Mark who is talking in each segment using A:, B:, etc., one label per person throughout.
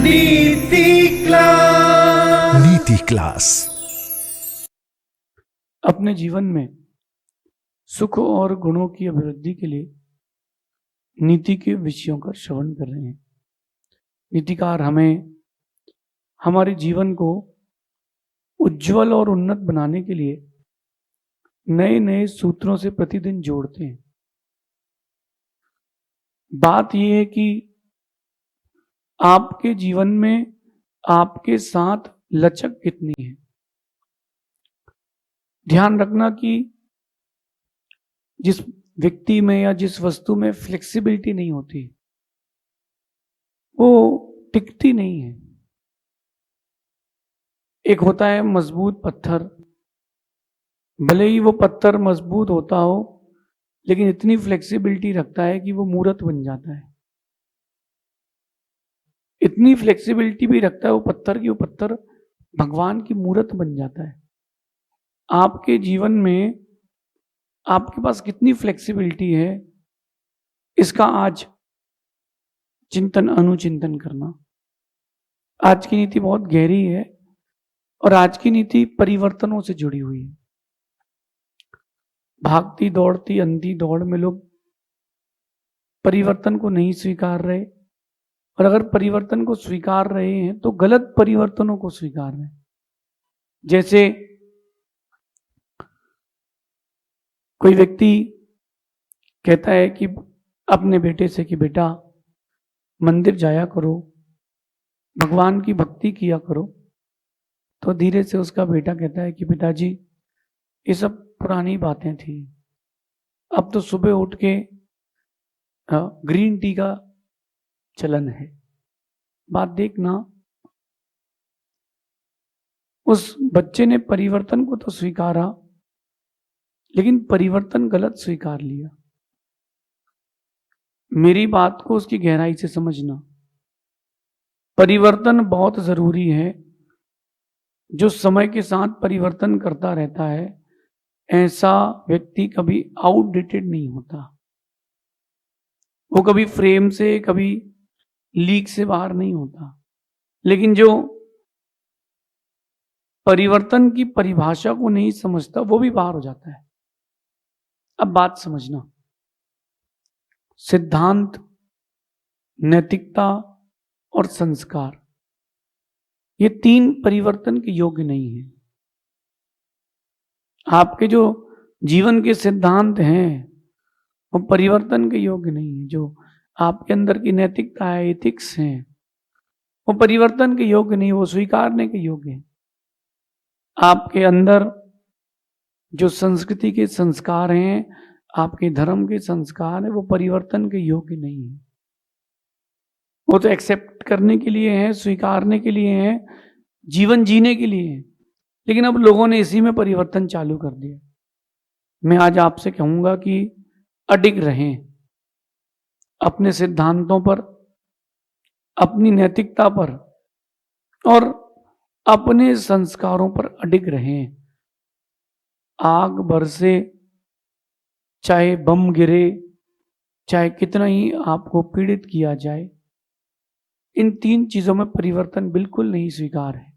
A: नीति क्लास।
B: नीति क्लास।
C: अपने जीवन में सुख और गुणों की अभिवृद्धि के लिए नीति के विषयों का श्रवण कर रहे हैं। नीतिकार हमें हमारे जीवन को उज्जवल और उन्नत बनाने के लिए नए नए सूत्रों से प्रतिदिन जोड़ते हैं। बात यह है कि आपके जीवन में आपके साथ लचक कितनी है। ध्यान रखना कि जिस व्यक्ति में या जिस वस्तु में फ्लेक्सिबिलिटी नहीं होती वो टिकती नहीं है। एक होता है मजबूत पत्थर, भले ही वो पत्थर मजबूत होता हो लेकिन इतनी फ्लेक्सिबिलिटी रखता है कि वो मूर्त बन जाता है। इतनी फ्लेक्सिबिलिटी भी रखता है वो पत्थर की वो पत्थर भगवान की मूर्त बन जाता है। आपके जीवन में आपके पास कितनी फ्लेक्सिबिलिटी है, इसका आज चिंतन अनुचिंतन करना। आज की नीति बहुत गहरी है और आज की नीति परिवर्तनों से जुड़ी हुई है। भागती दौड़ती अंधी दौड़ में लोग परिवर्तन को नहीं स्वीकार रहे, और अगर परिवर्तन को स्वीकार रहे हैं तो गलत परिवर्तनों को स्वीकार रहे हैं। जैसे कोई व्यक्ति कहता है कि अपने बेटे से कि बेटा मंदिर जाया करो, भगवान की भक्ति किया करो, तो धीरे से उसका बेटा कहता है कि पिताजी ये सब पुरानी बातें थी, अब तो सुबह उठ के ग्रीन टी का चलन है। बात देखना, उस बच्चे ने परिवर्तन को तो स्वीकारा लेकिन परिवर्तन गलत स्वीकार लिया। मेरी बात को उसकी गहराई से समझना। परिवर्तन बहुत जरूरी है। जो समय के साथ परिवर्तन करता रहता है ऐसा व्यक्ति कभी आउटडेटेड नहीं होता। वो कभी फ्रेम से कभी लीक से बाहर नहीं होता। लेकिन जो परिवर्तन की परिभाषा को नहीं समझता वो भी बाहर हो जाता है। अब बात समझना, सिद्धांत, नैतिकता और संस्कार, ये तीन परिवर्तन के योग्य नहीं है। आपके जो जीवन के सिद्धांत हैं वो परिवर्तन के योग्य नहीं है। जो आपके अंदर की नैतिकता है, एथिक्स हैं, वो परिवर्तन के योग्य नहीं, वो स्वीकारने के योग्य है। आपके अंदर जो संस्कृति के संस्कार हैं, आपके धर्म के संस्कार हैं, वो परिवर्तन के योग्य नहीं है। वो तो एक्सेप्ट करने के लिए है, स्वीकारने के लिए है, जीवन जीने के लिए है। लेकिन अब लोगों ने इसी में परिवर्तन चालू कर दिया। मैं आज आपसे कहूंगा कि अडिग रहें अपने सिद्धांतों पर, अपनी नैतिकता पर और अपने संस्कारों पर अडिग रहें। आग बरसे, चाहे बम गिरे, चाहे कितना ही आपको पीड़ित किया जाए, इन तीन चीजों में परिवर्तन बिल्कुल नहीं स्वीकार है।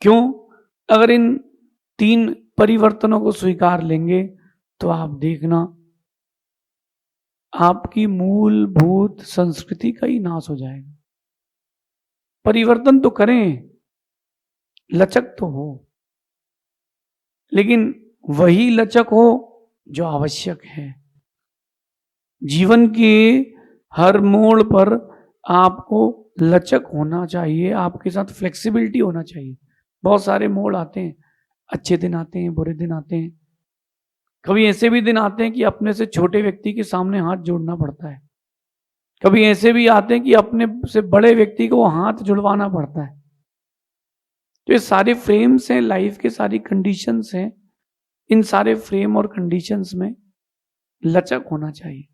C: क्यों? अगर इन तीन परिवर्तनों को स्वीकार लेंगे तो आप देखना आपकी मूलभूत संस्कृति का ही नाश हो जाएगा। परिवर्तन तो करें, लचक तो हो, लेकिन वही लचक हो जो आवश्यक है। जीवन के हर मोड़ पर आपको लचक होना चाहिए, आपके साथ फ्लेक्सिबिलिटी होना चाहिए। बहुत सारे मोड़ आते हैं, अच्छे दिन आते हैं, बुरे दिन आते हैं। कभी ऐसे भी दिन आते हैं कि अपने से छोटे व्यक्ति के सामने हाथ जोड़ना पड़ता है। कभी ऐसे भी आते हैं कि अपने से बड़े व्यक्ति को हाथ जुड़वाना पड़ता है। तो ये सारे फ्रेम्स हैं, लाइफ के सारी कंडीशंस हैं। इन सारे फ्रेम और कंडीशंस में लचक होना चाहिए।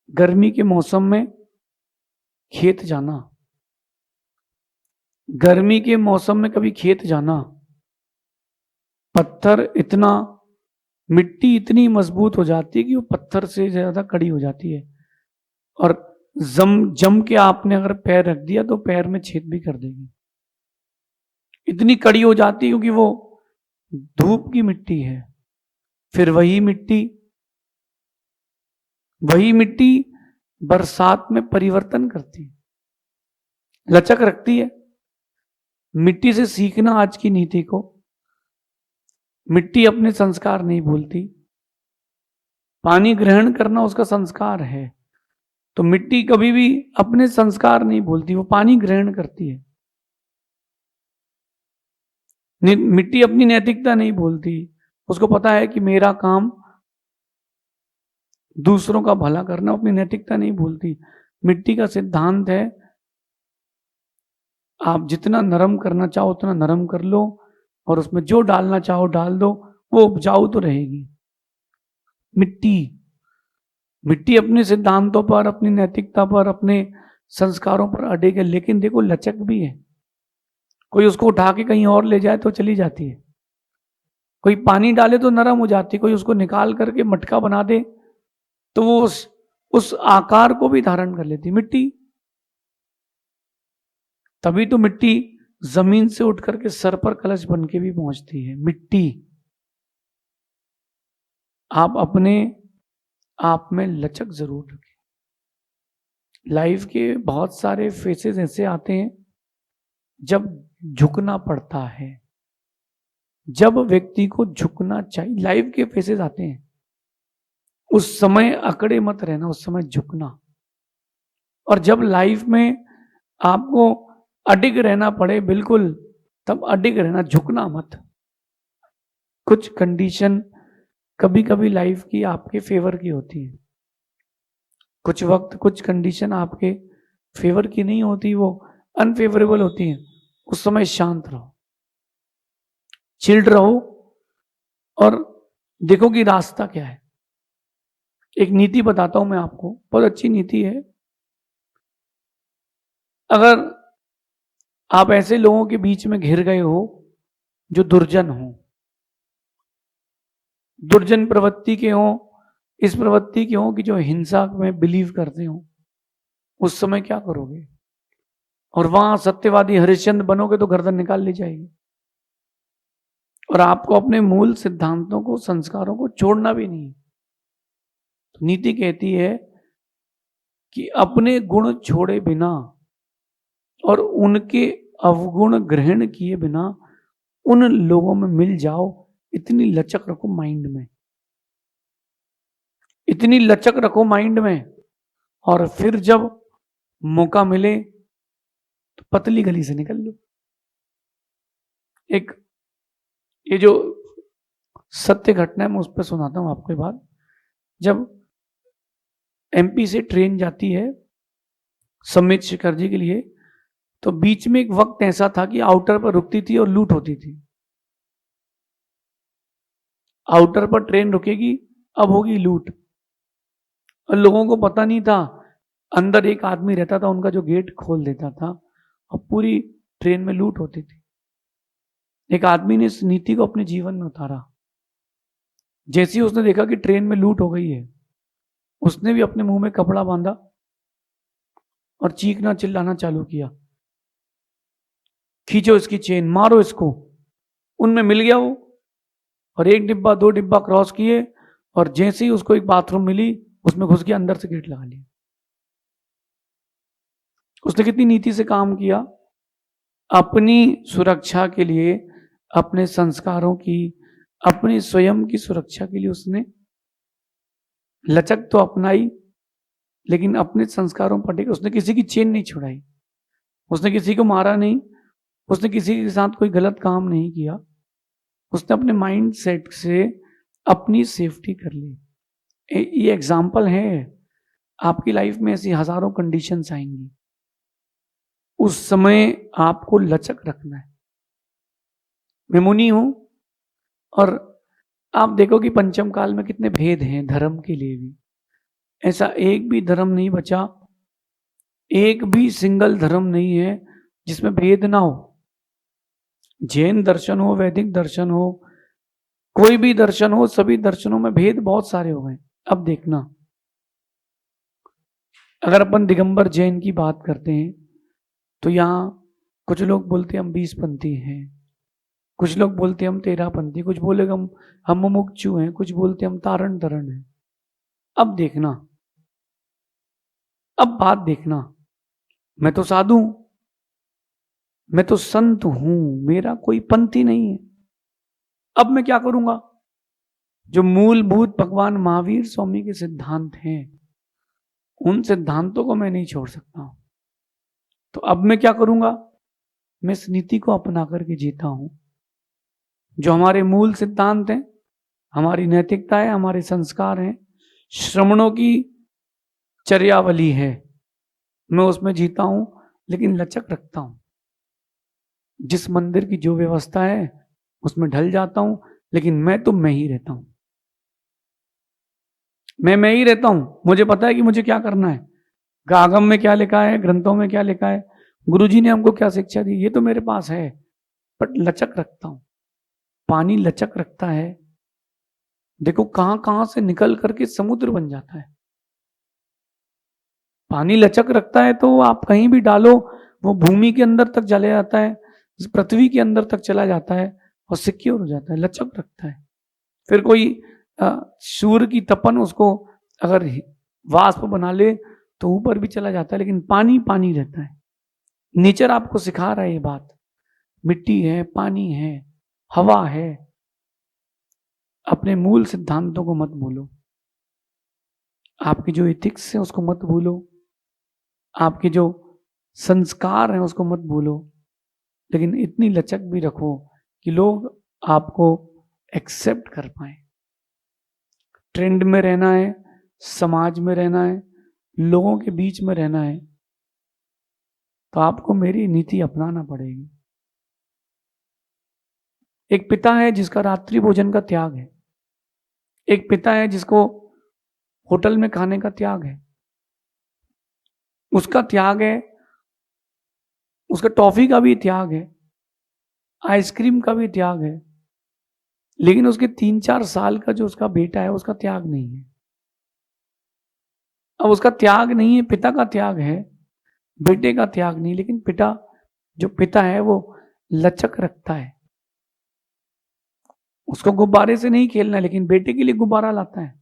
C: गर्मी के मौसम में खेत जाना, गर्मी के मौसम में कभी खेत जाना, पत्थर इतना, मिट्टी इतनी मजबूत हो जाती है कि वो पत्थर से ज्यादा कड़ी हो जाती है। और जम के आपने अगर पैर रख दिया तो पैर में छेद भी कर देगी, इतनी कड़ी हो जाती है, क्योंकि वो धूप की मिट्टी है। फिर वही मिट्टी बरसात में परिवर्तन करती है, लचक रखती है। मिट्टी से सीखना आज की नीति को। मिट्टी अपने संस्कार नहीं भूलती, पानी ग्रहण करना उसका संस्कार है। तो मिट्टी कभी भी अपने संस्कार नहीं भूलती, वो पानी ग्रहण करती है। मिट्टी अपनी नैतिकता नहीं भूलती, उसको पता है कि मेरा काम दूसरों का भला करना, अपनी नैतिकता नहीं भूलती। मिट्टी का सिद्धांत है, आप जितना नरम करना चाहो उतना नरम कर लो, और उसमें जो डालना चाहो डाल दो, वो उपजाऊ तो रहेगी। मिट्टी अपने सिद्धांतों पर, अपनी नैतिकता पर, अपने संस्कारों पर अड़िग है, लेकिन देखो लचक भी है। कोई उसको उठा के कहीं और ले जाए तो चली जाती है, कोई पानी डाले तो नरम हो जाती है, कोई उसको निकाल करके मटका बना दे तो वो उस आकार को भी धारण कर लेती मिट्टी। तभी तो मिट्टी जमीन से उठ करके सर पर कलश बन के भी पहुंचती है। मिट्टी, आप अपने आप में लचक जरूर रखें। लाइफ के बहुत सारे फेसेस ऐसे आते हैं जब झुकना पड़ता है, जब व्यक्ति को झुकना चाहिए। लाइफ के फेसेस आते हैं, उस समय अकड़े मत रहना, उस समय झुकना। और जब लाइफ में आपको अडिग रहना पड़े, बिल्कुल तब अडिग रहना, झुकना मत। कुछ कंडीशन कभी कभी लाइफ की आपके फेवर की होती है, कुछ वक्त कुछ कंडीशन आपके फेवर की नहीं होती, वो अनफेवरेबल होती है। उस समय शांत रहो, चिल्ड रहो, और देखो कि रास्ता क्या है। एक नीति बताता हूं मैं आपको, बहुत अच्छी नीति है। अगर आप ऐसे लोगों के बीच में घिर गए हो जो दुर्जन हो, दुर्जन प्रवृत्ति के हो, इस प्रवृत्ति के हो कि जो हिंसा में बिलीव करते हो, उस समय क्या करोगे? और वहां सत्यवादी हरिश्चंद्र बनोगे तो गर्दन निकाल ली जाएगी। और आपको अपने मूल सिद्धांतों को, संस्कारों को छोड़ना भी नहीं। तो नीति कहती है कि अपने गुण छोड़े बिना और उनके अवगुण ग्रहण किए बिना उन लोगों में मिल जाओ। इतनी लचक रखो माइंड में, इतनी लचक रखो माइंड में, और फिर जब मौका मिले तो पतली गली से निकल लो। एक ये जो सत्य घटना है, मैं उस पर सुनाता हूं आपको बात। जब एमपी से ट्रेन जाती है सम्मित शिखर जी के लिए, तो बीच में एक वक्त ऐसा था कि आउटर पर रुकती थी और लूट होती थी। आउटर पर ट्रेन रुकेगी, अब होगी लूट। और लोगों को पता नहीं था, अंदर एक आदमी रहता था उनका जो गेट खोल देता था, और पूरी ट्रेन में लूट होती थी। एक आदमी ने इस नीति को अपने जीवन में उतारा। जैसे ही उसने देखा कि ट्रेन में लूट हो गई है, उसने भी अपने मुंह में कपड़ा बांधा और चीखना चिल्लाना चालू किया, खींचो इसकी चेन, मारो इसको। उनमें मिल गया वो, और एक डिब्बा दो डिब्बा क्रॉस किए, और जैसे ही उसको एक बाथरूम मिली, उसमें घुस के अंदर से गेट लगा लिया। उसने कितनी नीति से काम किया। अपनी सुरक्षा के लिए, अपने संस्कारों की, अपनी स्वयं की सुरक्षा के लिए उसने लचक तो अपनाई, लेकिन अपने संस्कारों पर टिके। उसने किसी की चेन नहीं छुड़ाई, उसने किसी को मारा नहीं, उसने किसी के साथ कोई गलत काम नहीं किया। उसने अपने माइंड सेट से अपनी सेफ्टी कर ली। ये एग्जाम्पल है। आपकी लाइफ में ऐसी हजारों कंडीशंस आएंगी, उस समय आपको लचक रखना है। मैं मुनि हूं, और आप देखो कि पंचम काल में कितने भेद हैं धर्म के लिए भी। ऐसा एक भी धर्म नहीं बचा, एक भी सिंगल धर्म नहीं है जिसमें भेद ना हो। जैन दर्शन हो, वैदिक दर्शन हो, कोई भी दर्शन हो, सभी दर्शनों में भेद बहुत सारे हो गए। अब देखना, अगर अपन दिगंबर जैन की बात करते हैं तो यहाँ कुछ लोग बोलते हैं हम 20पंथी हैं, कुछ लोग बोलते हैं हम 13पंथी, कुछ बोले हम मुमुक्षु हैं, कुछ बोलते हैं हम तारण तरण हैं। अब देखना, अब बात देखना, मैं तो साधु हूं, मैं तो संत हूं, मेरा कोई पंथी नहीं है। अब मैं क्या करूंगा? जो मूलभूत भगवान महावीर स्वामी के सिद्धांत हैं उन सिद्धांतों को मैं नहीं छोड़ सकता। तो अब मैं क्या करूंगा? मैं इस नीति को अपना करके जीता हूं। जो हमारे मूल सिद्धांत हैं, हमारी नैतिकता है, हमारे संस्कार हैं, श्रमणों की चर्यावली है, मैं उसमें जीता हूं, लेकिन लचक रखता हूं। जिस मंदिर की जो व्यवस्था है उसमें ढल जाता हूं, लेकिन मैं ही रहता हूं। मैं ही रहता हूं। मुझे पता है कि मुझे क्या करना है, आगम में क्या लिखा है, ग्रंथों में क्या लिखा है, गुरुजी ने हमको क्या शिक्षा दी, ये तो मेरे पास है, बट लचक रखता हूं। पानी लचक रखता है, देखो कहां कहां से निकल करके समुद्र बन जाता है। पानी लचक रखता है तो आप कहीं भी डालो वो भूमि के अंदर तक चले जाता है, पृथ्वी के अंदर तक चला जाता है और सिक्योर हो जाता है, लचक रखता है। फिर कोई सूर्य की तपन उसको अगर वाष्प बना ले तो ऊपर भी चला जाता है, लेकिन पानी पानी रहता है। नेचर आपको सिखा रहा है ये बात। मिट्टी है, पानी है, हवा है। अपने मूल सिद्धांतों को मत भूलो, आपकी जो इथिक्स है उसको मत भूलो, आपके जो संस्कार हैं उसको मत भूलो, लेकिन इतनी लचक भी रखो कि लोग आपको एक्सेप्ट कर पाए। ट्रेंड में रहना है, समाज में रहना है, लोगों के बीच में रहना है, तो आपको मेरी नीति अपनाना पड़ेगी। एक पिता है जिसका रात्रि भोजन का त्याग है, एक पिता है जिसको होटल में खाने का त्याग है, उसका त्याग है, उसका टॉफी का भी त्याग है, आइसक्रीम का भी त्याग है, लेकिन उसके 3-4 साल का जो उसका बेटा है उसका त्याग नहीं है। अब उसका त्याग नहीं है, पिता का त्याग है, बेटे का त्याग नहीं, लेकिन जो पिता है वो लचक रखता है। उसको गुब्बारे से नहीं खेलना है, लेकिन बेटे के लिए गुब्बारा लाता है।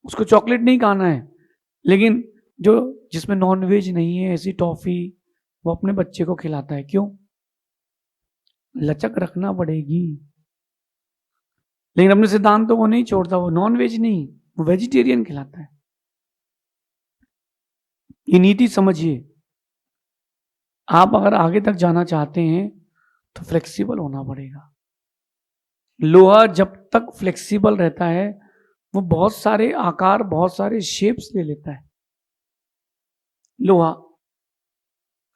C: उसको चॉकलेट नहीं खाना है, लेकिन जिसमें नॉनवेज नहीं है ऐसी टॉफी वो अपने बच्चे को खिलाता है। क्यों? लचक रखना पड़ेगी। लेकिन अपने सिद्धांतों को नहीं छोड़ता, वो नॉनवेज नहीं, वो वेजिटेरियन खिलाता है। ये नीति समझिए। आप अगर आगे तक जाना चाहते हैं तो फ्लेक्सिबल होना पड़ेगा। लोहा जब तक फ्लेक्सिबल रहता है वो बहुत सारे आकार, बहुत सारे शेप्स ले लेता है। लोहा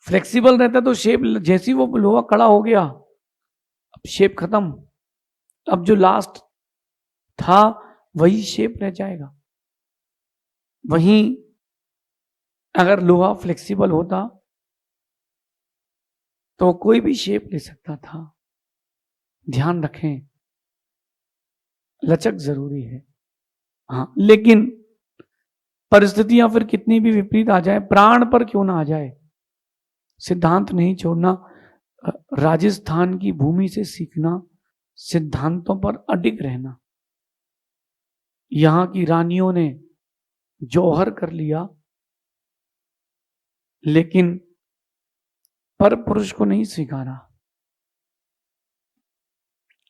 C: फ्लेक्सिबल रहता है तो शेप, जैसी वो लोहा खड़ा हो गया अब शेप खत्म, अब जो लास्ट था वही शेप रह जाएगा। वहीं अगर लोहा फ्लेक्सिबल होता तो कोई भी शेप ले सकता था। ध्यान रखें, लचक जरूरी है। हाँ, लेकिन परिस्थितियां फिर कितनी भी विपरीत आ जाए, प्राण पर क्यों ना आ जाए, सिद्धांत नहीं छोड़ना। राजस्थान की भूमि से सीखना, सिद्धांतों पर अडिग रहना। यहां की रानियों ने जौहर कर लिया, लेकिन पर पुरुष को नहीं स्वीकारा।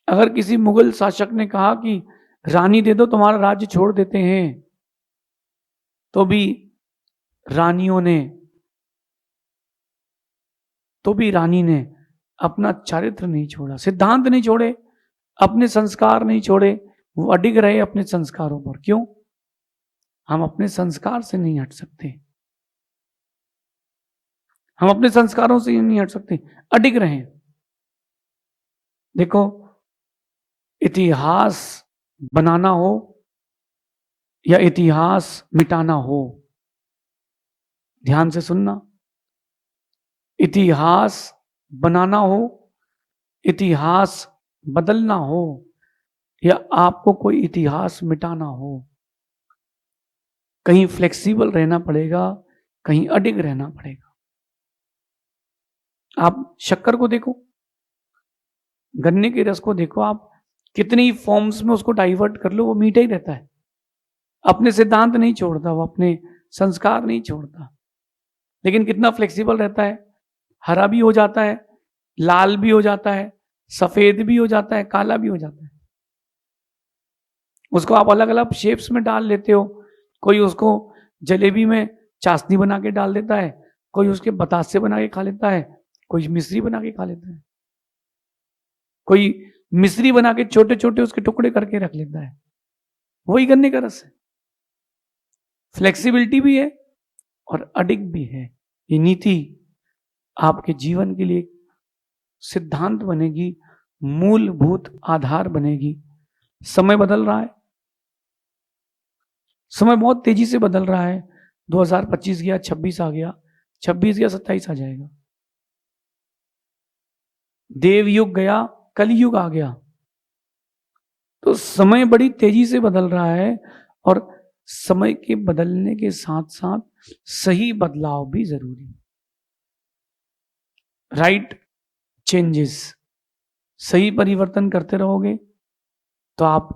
C: अगर किसी मुगल शासक ने कहा कि रानी दे दो तुम्हारा राज्य छोड़ देते हैं, तो भी रानी ने अपना चारित्र नहीं छोड़ा, सिद्धांत नहीं छोड़े, अपने संस्कार नहीं छोड़े, वो अडिग रहे अपने संस्कारों पर। क्यों? हम अपने संस्कार से नहीं हट सकते, हम अपने संस्कारों से नहीं हट सकते, अडिग रहे। देखो, इतिहास बनाना हो या इतिहास मिटाना हो, ध्यान से सुनना, इतिहास बनाना हो, इतिहास बदलना हो, या आपको कोई इतिहास मिटाना हो, कहीं फ्लेक्सिबल रहना पड़ेगा, कहीं अडिग रहना पड़ेगा। आप शक्कर को देखो, गन्ने के रस को देखो, आप कितनी फॉर्म्स में उसको डाइवर्ट कर लो, वो मीठा ही रहता है। अपने सिद्धांत नहीं छोड़ता, वो अपने संस्कार नहीं छोड़ता, लेकिन कितना फ्लेक्सिबल रहता है। हरा भी हो जाता है, लाल भी हो जाता है, सफेद भी हो जाता है, काला भी हो जाता है। उसको आप अलग अलग शेप्स में डाल लेते हो। कोई उसको जलेबी में चाशनी बना के डाल देता है, कोई उसके बतासे बना के खा लेता है, कोई मिश्री बना के खा लेता है, कोई मिश्री बना के छोटे छोटे उसके टुकड़े करके रख लेता है। वही गन्ने का रस है। फ्लेक्सिबिलिटी भी है और अडिग भी है। ये नीति आपके जीवन के लिए सिद्धांत बनेगी, मूलभूत आधार बनेगी। समय बदल रहा है, समय बहुत तेजी से बदल रहा है। 2025 गया, 26 आ गया, 26 गया, 27 आ जाएगा। देव युग गया, कलयुग आ गया। तो समय बड़ी तेजी से बदल रहा है और समय के बदलने के साथ साथ सही बदलाव भी जरूरी है। राइट चेंजेस, सही परिवर्तन करते रहोगे तो आप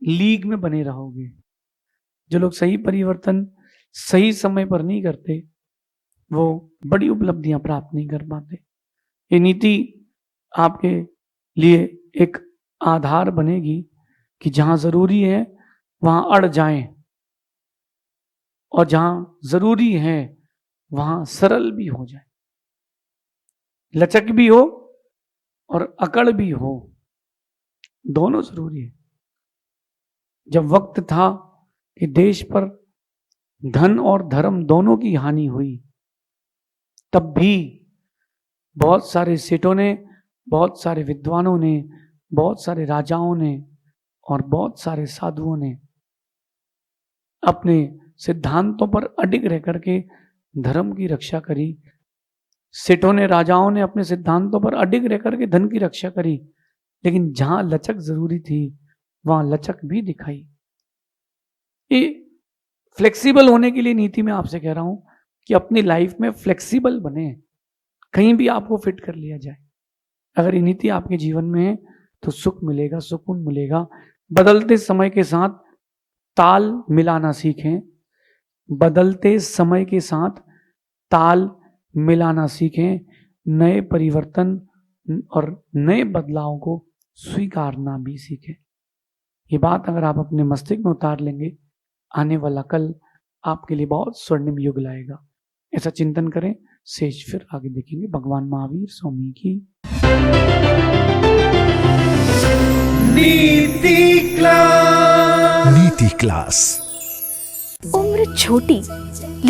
C: लीग में बने रहोगे। जो लोग सही परिवर्तन सही समय पर नहीं करते, वो बड़ी उपलब्धियां प्राप्त नहीं कर पाते। ये नीति आपके लिए एक आधार बनेगी कि जहां जरूरी है वहां अड़ जाएं, और जहां जरूरी है वहां सरल भी हो जाए, लचक भी हो और अकड़ भी हो, दोनों जरूरी है। जब वक्त था कि देश पर धन और धर्म दोनों की हानि हुई, तब भी बहुत सारे सेठों ने, बहुत सारे विद्वानों ने, बहुत सारे राजाओं ने और बहुत सारे साधुओं ने अपने सिद्धांतों पर अडिग रह करके धर्म की रक्षा करी। सेठों ने, राजाओं ने अपने सिद्धांतों पर अडिग रह करके धन की रक्षा करी, लेकिन जहां लचक जरूरी थी वहां लचक भी दिखाई। ये फ्लेक्सिबल होने के लिए नीति में आपसे कह रहा हूं कि अपनी लाइफ में फ्लेक्सिबल बने, कहीं भी आपको फिट कर लिया जाए। अगर ये नीति आपके जीवन में है तो सुख मिलेगा, सुकून मिलेगा। बदलते समय के साथ ताल मिलाना सीखें, बदलते समय के साथ ताल मिलाना सीखें, नए परिवर्तन और नए बदलावों को स्वीकारना भी सीखें। ये बात अगर आप अपने मस्तिष्क में उतार लेंगे, आने वाला कल आपके लिए बहुत स्वर्णिम युग लाएगा। ऐसा चिंतन करें, शेष फिर आगे देखेंगे। भगवान महावीर स्वामी की
A: नीति क्लास।
B: उम्र छोटी